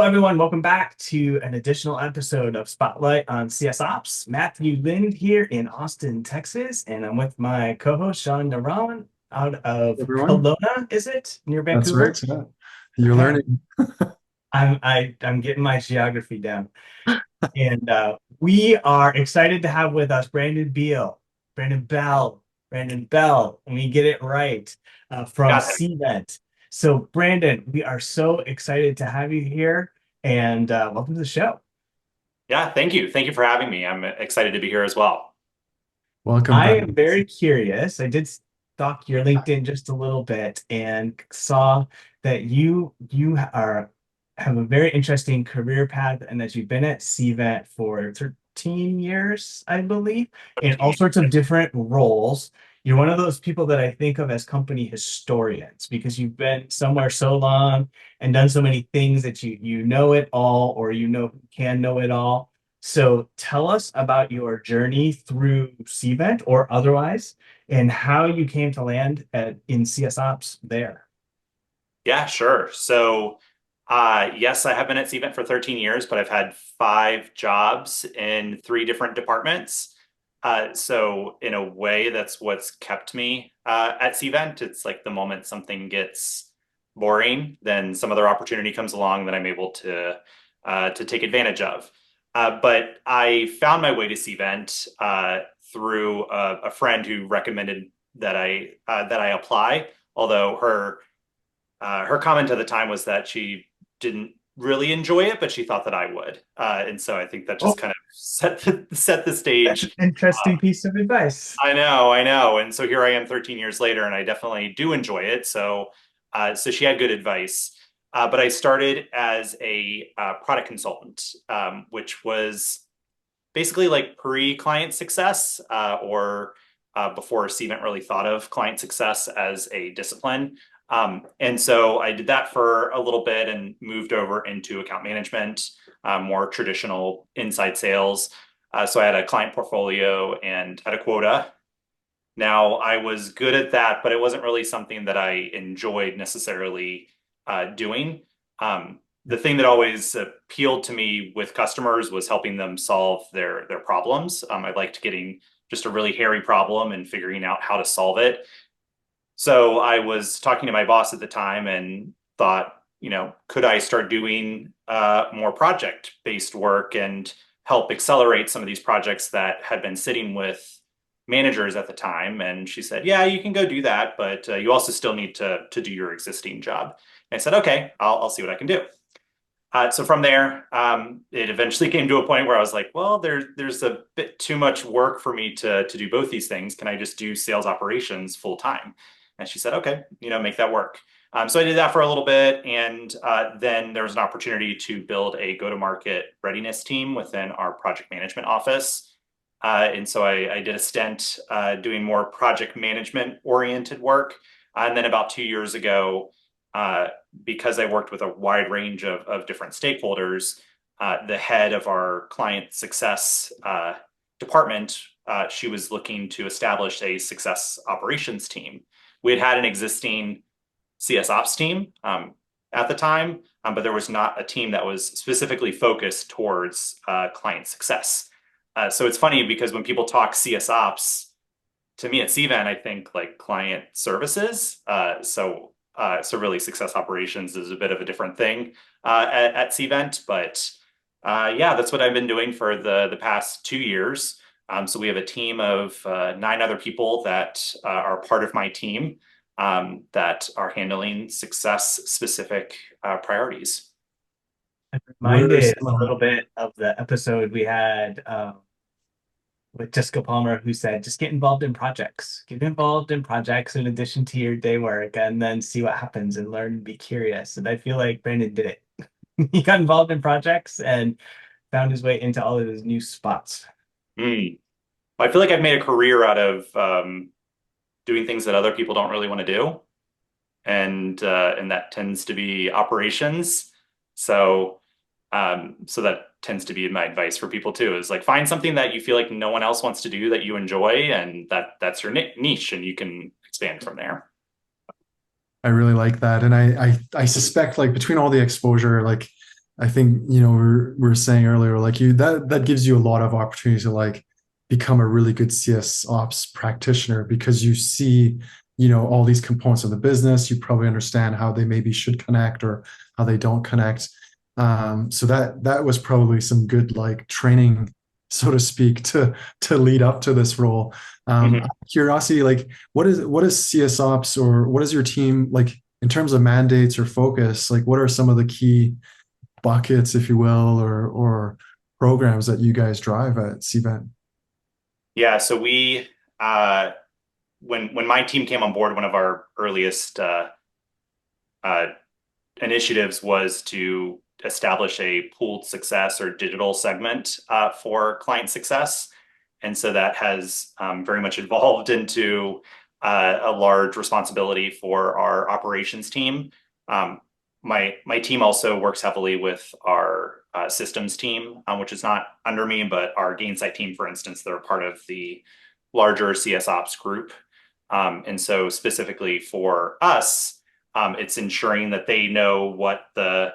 everyone. Welcome back to an additional episode of Spotlight on CS Ops. Matthew Lind here in Austin, Texas, and I'm with my co-host Sean Naran out of Everyone. Kelowna, is it? Near That's Vancouver? right. Yeah. You're Okay. learning. I'm getting my geography down. And we are excited to have with us Brandon Beall, Brandon Bell, Brandon Bell, and we get it right from Got it. CVent. So, Brandon, we are so excited to have you here and welcome to the show. Yeah, thank you. Thank you for having me. I'm excited to be here as well. Welcome I back. am very curious. I did stalk your LinkedIn just a little bit and saw that you are have a very interesting career path and that you've been at CVET for 13 years, I believe, in all 13. sorts of different roles. You're one of those people that I think of as company historians because you've been somewhere so long and done so many things that you know it all or can know it all. So tell us about your journey through CVent or otherwise, and how you came to land in CS Ops there. Yeah, sure. Yes, I have been at CVent for 13 years, but I've had 5 jobs in 3 different departments. So in a way, that's what's kept me at CVent. It's like the moment something gets boring, then some other opportunity comes along that I'm able to take advantage of. But I found my way to CVent through a friend who recommended that I apply. Although her comment at the time was that she didn't really enjoy it, but she thought that I would. And so I think that Oh, just kind of set the that's an stage. interesting piece of advice. I know. And so here I am 13 years later, and I definitely do enjoy it. So she had good advice. But I started as a product consultant, which was basically like pre-client success, or before Cvent really thought of client success as a discipline. And so I did that for a little bit and moved over into account management, more traditional inside sales. So I had a client portfolio and had a quota. Now I was good at that, but it wasn't really something that I enjoyed necessarily doing. The thing that always appealed to me with customers was helping them solve their problems. I liked getting just a really hairy problem and figuring out how to solve it. So I was talking to my boss at the time and thought, could I start doing more project-based work and help accelerate some of these projects that had been sitting with managers at the time? And she said, yeah, you can go do that, but you also still need to do your existing job. And I said, okay, I'll see what I can do. So from there, it eventually came to a point where I was like, well, there's a bit too much work for me to do both these things. Can I just do sales operations full time? And she said, okay, make that work. So I did that for a little bit, and then there was an opportunity to build a go-to-market readiness team within our project management office. And so I did a stint doing more project management oriented work. And then about 2 years ago, uh, because I worked with a wide range of different stakeholders, the head of our client success department, she was looking to establish a success operations team. We had an existing CS ops team at the time, but there was not a team that was specifically focused towards client success. So it's funny because when people talk CS ops, to me at CVent, I think like client services. So really success operations is a bit of a different thing at CVent, but yeah, that's what I've been doing for the past 2 years. So we have a team of 9 other people that are part of my team, that are handling success specific priorities. I'm What are reminded some a little bit of the episode we had with Jessica Palmer, who said, just get involved in projects. Get involved in projects in addition to your day work, and then see what happens and learn and be curious. And I feel like Brandon did it. He got involved in projects and found his way into all of his new spots. Mm. I feel like I've made a career out of doing things that other people don't really want to do, and that tends to be operations. So that tends to be my advice for people too, is like find something that you feel like no one else wants to do that you enjoy, and that's your niche, and you can expand from there. I really like that. And I suspect like between all the exposure, like I think, we're saying earlier, like that gives you a lot of opportunity to like become a really good CS ops practitioner because you see, all these components of the business. You probably understand how they maybe should connect or how they don't connect. So that was probably some good like training, so to speak, to lead up to this role. Mhm. Curiosity, like what is CS ops, or what is your team like in terms of mandates or focus? Like what are some of the key buckets, if you will, or programs that you guys drive at CVent? Yeah, so we when my team came on board, one of our earliest uh, initiatives was to establish a pooled success or digital segment for client success. And so that has very much evolved into a large responsibility for our operations team. Um, my team also works heavily with our systems team, which is not under me, but our Gainsight team, for instance, they're part of the larger CS Ops group. And so specifically for us, it's ensuring that they know what the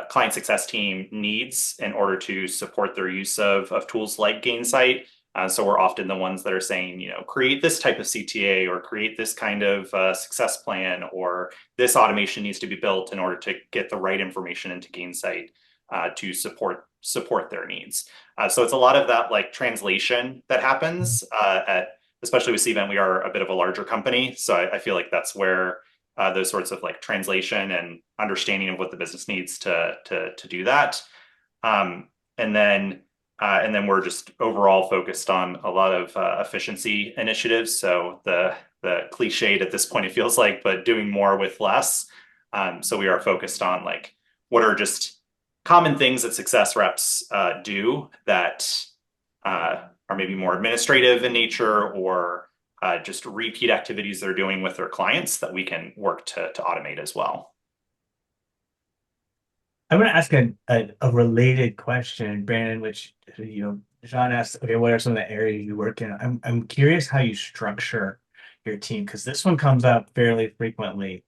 client success team needs in order to support their use of tools like Gainsight. So we're often the ones that are saying, create this type of CTA or create this kind of success plan, or this automation needs to be built in order to get the right information into Gainsight to support their needs. So it's a lot of that like translation that happens at, especially with Cvent, we are a bit of a larger company. So I feel like that's where those sorts of like translation and understanding of what the business needs to do that. Um, and then and then we're just overall focused on a lot of efficiency initiatives. So the cliched at this point it feels like, but doing more with less. So we are focused on like what are just common things that success reps do that are maybe more administrative in nature, or just repeat activities they're doing with their clients that we can work to automate as well. I'm going to ask a related question, Brandon, which, John asked, okay, what are some of the areas you work in? I'm curious how you structure your team, because this one comes up fairly frequently.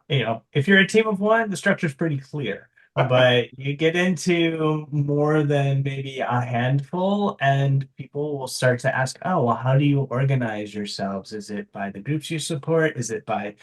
If you're a team of one, the structure is pretty clear. But you get into more than maybe a handful, and people will start to ask, oh, well, how do you organize yourselves? Is it by the groups you support? Is it by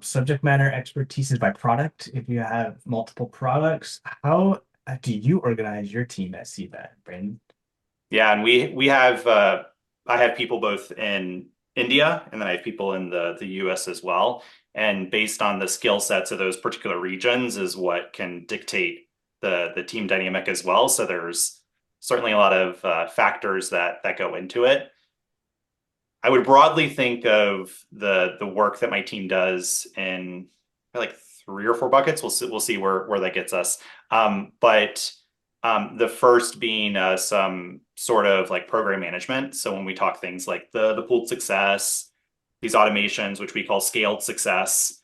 subject matter expertise? Is by product? If you have multiple products, how do you organize your team at CVET, Brandon? Yeah, and we have I have people both in India, and then I have people in the US as well. And based on the skill sets of those particular regions is what can dictate the team dynamic as well. So there's certainly a lot of factors that go into it. I would broadly think of the work that my team does in like three or four buckets. We'll see where that gets us. But the first being some sort of like program management. So when we talk things like the pooled success, these automations, which we call scaled success,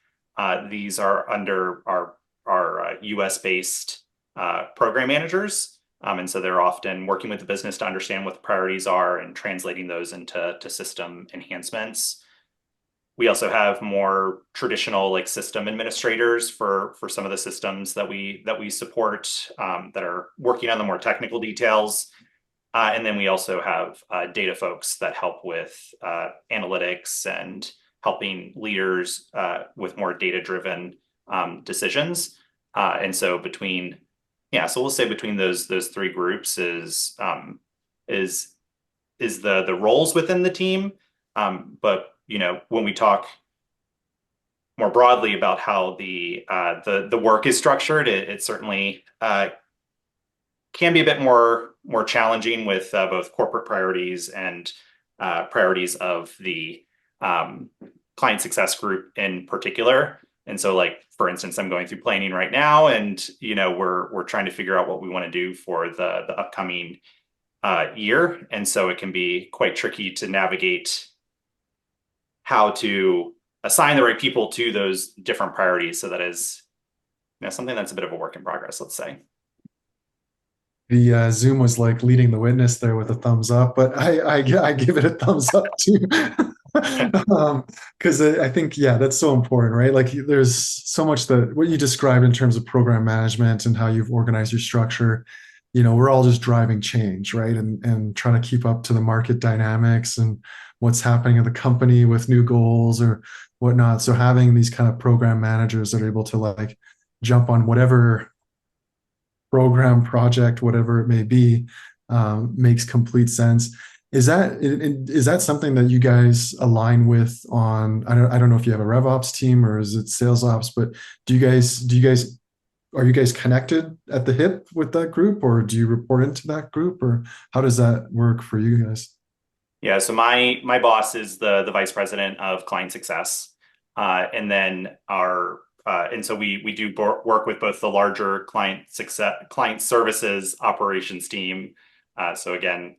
these are under our US based program managers. And so they're often working with the business to understand what the priorities are and translating those into system enhancements. We also have more traditional like system administrators for some of the systems that we support, that are working on the more technical details. And then we also have data folks that help with analytics and helping leaders with more data driven decisions. And so so we'll say between those three groups is the roles within the team. But when we talk more broadly about how the work is structured, it certainly can be a bit more challenging with both corporate priorities and priorities of the client success group in particular. And so, like for instance, I'm going through planning right now, and we're trying to figure out what we want to do for the upcoming year, and so it can be quite tricky to navigate how to assign the right people to those different priorities. So that is something that's a bit of a work in progress, let's say. The Zoom was like leading the witness there with a thumbs up, but I give it a thumbs up too. Because I think, yeah, that's so important, right? Like there's so much that what you described in terms of program management and how you've organized your structure, we're all just driving change, right? And trying to keep up to the market dynamics and what's happening in the company with new goals or whatnot. So having these kind of program managers that are able to like jump on whatever program, project, whatever it may be, makes complete sense. Is that something that you guys align with on? I don't know if you have a RevOps team or is it sales ops, but are you guys connected at the hip with that group, or do you report into that group, or how does that work for you guys? Yeah, so my boss is the vice president of client success, and then our and so we do work with both the larger client services operations team. So again,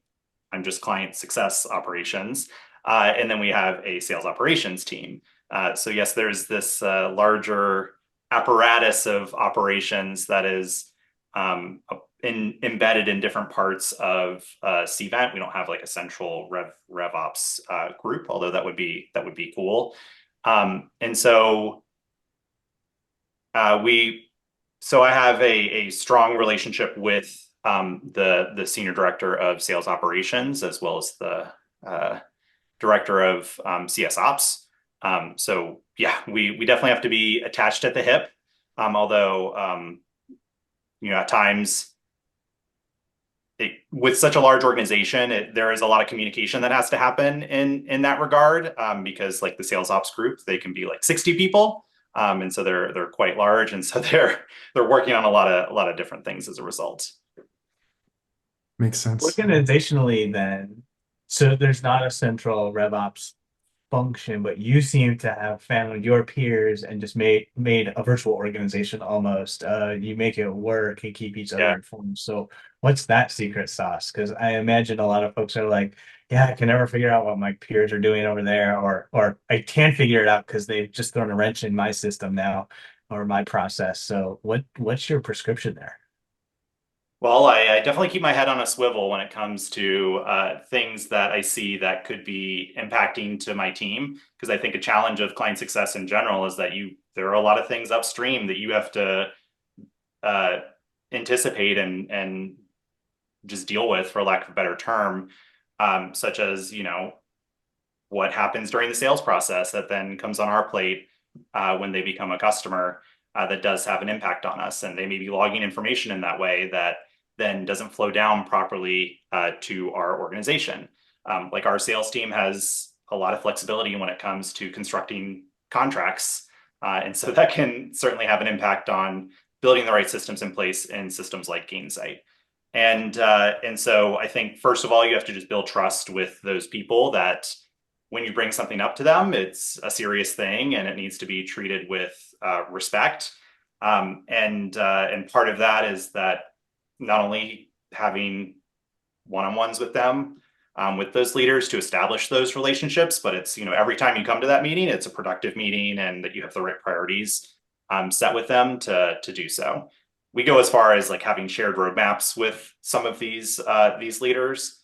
I'm just client success operations, and then we have a sales operations team. So yes, there's this larger apparatus of operations that is embedded in different parts of CVent. We don't have like a central RevOps group, although that would be cool. And so we so I have a strong relationship with the senior director of sales operations as well as the director of CS ops. So yeah, we definitely have to be attached at the hip. Although at times with such a large organization, there is a lot of communication that has to happen in that regard, because like the sales ops group, they can be like 60 people, and so they're quite large, and so they're working on a lot of different things as a result. Makes sense. Organizationally, then, so there's not a central RevOps function, but you seem to have found your peers and just made a virtual organization almost. You make it work and keep each other Yeah. informed. So what's that secret sauce? Because I imagine a lot of folks are like, yeah, I can never figure out what my peers are doing over there, or I can figure it out because they've just thrown a wrench in my system now or my process. So what's your prescription there? Well, I definitely keep my head on a swivel when it comes to things that I see that could be impacting to my team. Because I think a challenge of client success in general is that there are a lot of things upstream that you have to uh, anticipate and just deal with, for lack of a better term, such as what happens during the sales process that then comes on our plate when they become a customer, that does have an impact on us, and they may be logging information in that way that then doesn't flow down properly to our organization. Like our sales team has a lot of flexibility when it comes to constructing contracts, and so that can certainly have an impact on building the right systems in place in systems like Gainsight. And so I think first of all, you have to just build trust with those people that when you bring something up to them, it's a serious thing and it needs to be treated with respect. And part of that is that not only having one-on-ones with them, with those leaders to establish those relationships, but it's every time you come to that meeting, it's a productive meeting and that you have the right priorities set with them to do so. We go as far as like having shared roadmaps with some of these leaders,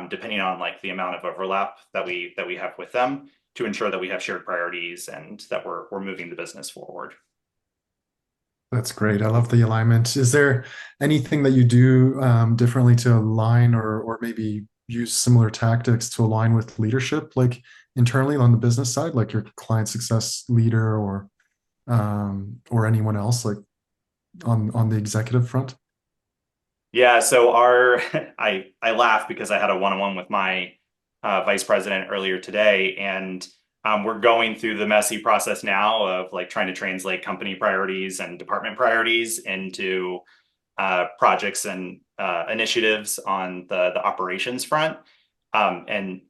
depending on like the amount of overlap that we have with them, to ensure that we have shared priorities and that we're moving the business forward. That's great. I love the alignment. Is there anything that you do differently to align, or maybe use similar tactics to align with leadership, like internally on the business side, like your client success leader or anyone else, like on the executive front? Yeah, so our I laugh because I had a one-on-one with my vice president earlier today, and we're going through the messy process now of like trying to translate company priorities and department priorities into projects and initiatives on the operations front. And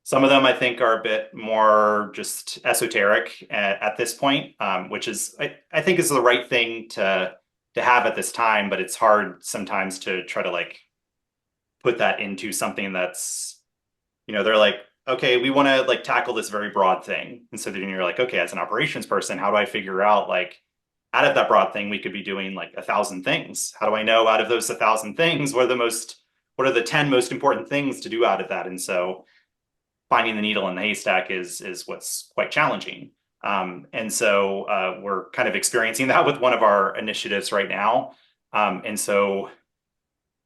some of them I think are a bit more just esoteric at this point, which is I think is the right thing to have at this time, but it's hard sometimes to try to like put that into something that's they're like, okay, we want to like tackle this very broad thing, and so then you're like, okay, as an operations person, how do I figure out like out of that broad thing we could be doing like 1,000 things? How do I know out of those 1,000 things what are the 10 most important things to do out of that? And so finding the needle in the haystack is what's quite challenging. And so we're kind of experiencing that with one of our initiatives right now. And so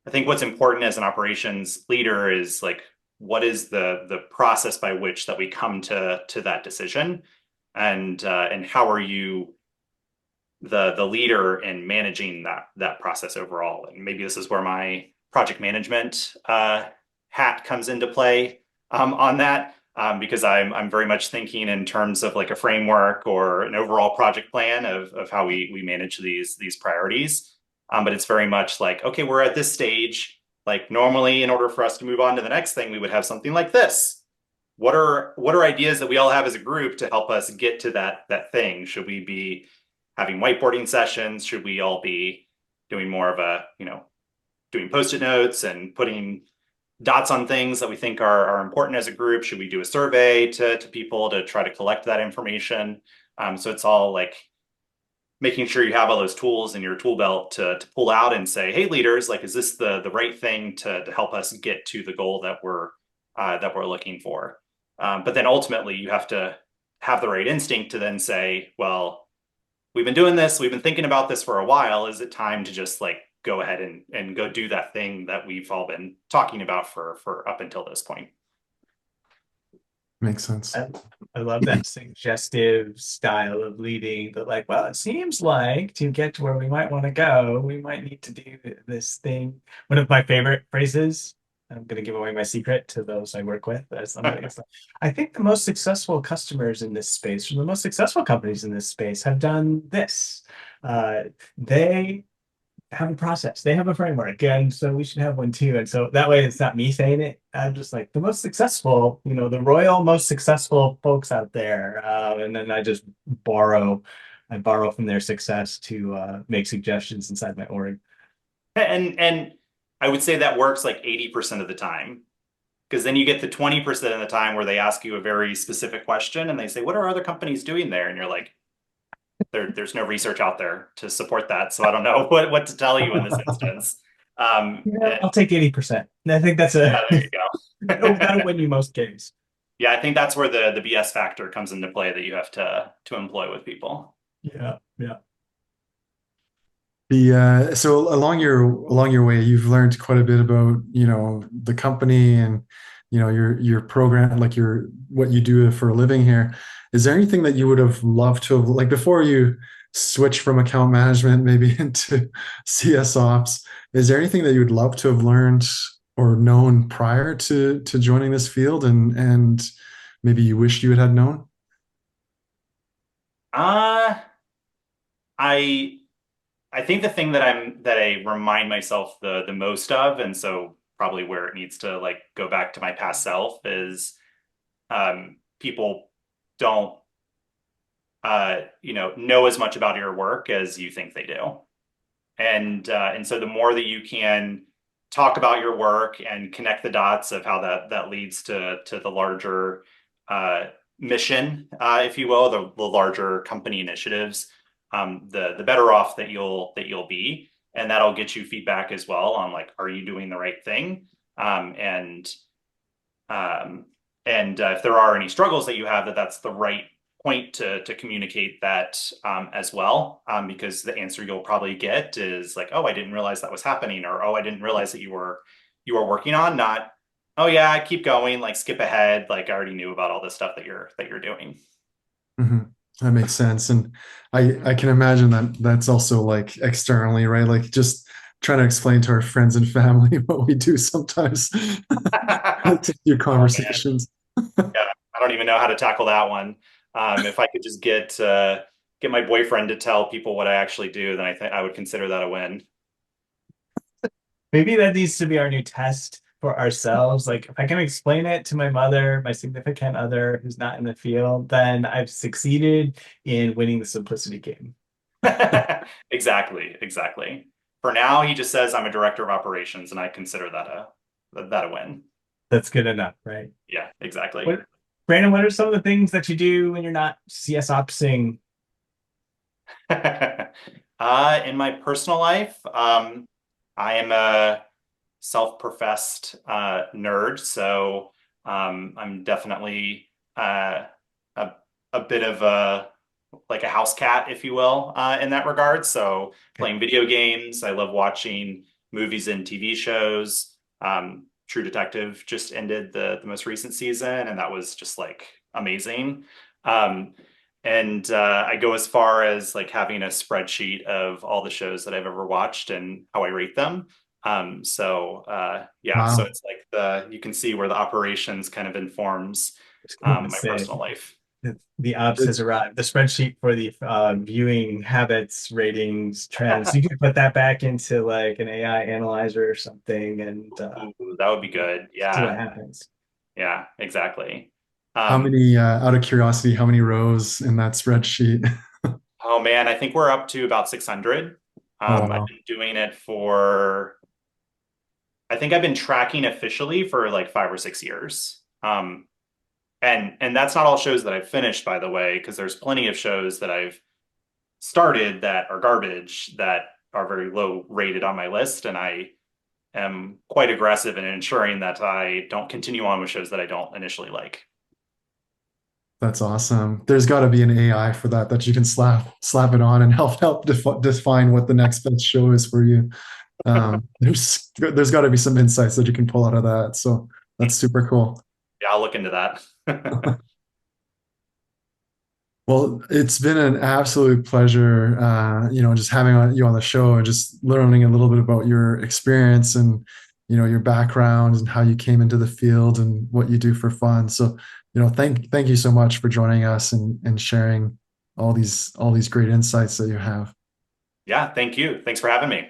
I think what's important as an operations leader is like, what is the process by which that we come to that decision, and how are you the leader in managing that process overall? And maybe this is where my project management hat comes into play on that, because I'm very much thinking in terms of like a framework or an overall project plan of how we manage these priorities. But it's very much like, okay, we're at this stage. Like normally, in order for us to move on to the next thing, we would have something like this. What are ideas that we all have as a group to help us get to that thing? Should we be having whiteboarding sessions? Should we all be doing more of a, doing post-it notes and putting dots on things that we think are important as a group? Should we do a survey to people to try to collect that information? So it's all like making sure you have all those tools in your tool belt to pull out and say, hey, leaders, like, is this the right thing to help us get to the goal that we're looking for? But then ultimately you have to have the right instinct to then say, well, we've been doing this, we've been thinking about this for a while. Is it time to just like go ahead and go do that thing that we've all been talking about for up until this point? Makes sense. I love that suggestive style of leading, that like, well, it seems like to get to where we might want to go, we might need to do this thing. One of my favorite phrases, I'm going to give away my secret to those I work with. I think the most successful customers in this space, or the most successful companies in this space, have done this. They have a process. They have a framework, and so we should have one too. And so that way, it's not me saying it. I'm just like the most successful, the royal most successful folks out there, and then I borrow from their success to make suggestions inside my org. And I would say that works like 80% of the time, because then you get the 20% of the time where they ask you a very specific question and they say, what are other companies doing there? And you're like, there's no research out there to support that. So I don't know what to tell you in this instance. Yeah, I'll take 80%. I think that's Yeah, there you go. that'll win you most games. Yeah, I think that's where the BS factor comes into play that you have to employ with people. Yeah, yeah. So along your way, you've learned quite a bit about, the company and, your program, like your what you do for a living here. Is there anything that you would have loved to have, like before you switch from account management maybe into CS ops? Is there anything that you would love to have learned or known prior to joining this field, and maybe you wish you had known? Uh I I think the thing that I remind myself the most of, and so probably where it needs to like go back to my past self, is people don't know as much about your work as you think they do. And so the more that you can talk about your work and connect the dots of how that leads to the larger uh, mission, if you will, the larger company initiatives, the better off that you'll be, and that'll get you feedback as well on like, are you doing the right thing? Um, and if there are any struggles that you have, that's the right point to communicate that as well, because the answer you'll probably get is like, oh, I didn't realize that was happening, or oh, I didn't realize that you were working on, not, oh yeah, I keep going, like skip ahead, like I already knew about all this stuff that you're doing. Hmm. That makes sense. And I can imagine that that's also like externally, right? Like just trying to explain to our friends and family what we do sometimes. To your Oh man, conversations. yeah, I don't even know how to tackle that one. If I could just get my boyfriend to tell people what I actually do, then I think I would consider that a win. Maybe that needs to be our new test for ourselves. Like, if I can explain it to my mother, my significant other who's not in the field, then I've succeeded in winning the simplicity game. Exactly, exactly. For now, he just says I'm a director of operations, and I consider that a win. That's good enough, right? Yeah, exactly. What, Brandon, what are some of the things that you do when you're not CS opsing? In my personal life, I am a self-professed nerd. So I'm definitely a a bit of a like a house cat, if you will, in that regard. So Okay. playing video games, I love watching movies and TV shows. True Detective just ended the most recent season, and that was just like amazing. Um, and I go as far as like having a spreadsheet of all the shows that I've ever watched and how I rate them. Yeah, so Wow. it's like the you can see where the operations kind of informs Just going to my say personal life. the ops has arrived. The spreadsheet for the viewing habits, ratings, trends. You can put that back into like an AI analyzer or something and Ooh, that would be good. see what Yeah, happens. yeah, exactly. How Um, many, out of curiosity, how many rows in that spreadsheet? oh man, I think we're up to about 600. Oh, I've wow. been doing it for, I think I've been tracking officially for like 5 or 6 years. And that's not all shows that I've finished, by the way, because there's plenty of shows that I've started that are garbage that are very low rated on my list, and I am quite aggressive in ensuring that I don't continue on with shows that I don't initially like. That's awesome. There's got to be an AI for that that you can slap it on and help define what the next best show is for you. There's got to be some insights that you can pull out of that. So that's super cool. Yeah, I'll look into that. Well, it's been an absolute pleasure, just having you on the show and just learning a little bit about your experience and, your background and how you came into the field and what you do for fun. So, thank you so much for joining us and sharing all these great insights that you have. Yeah, thank you. Thanks for having me.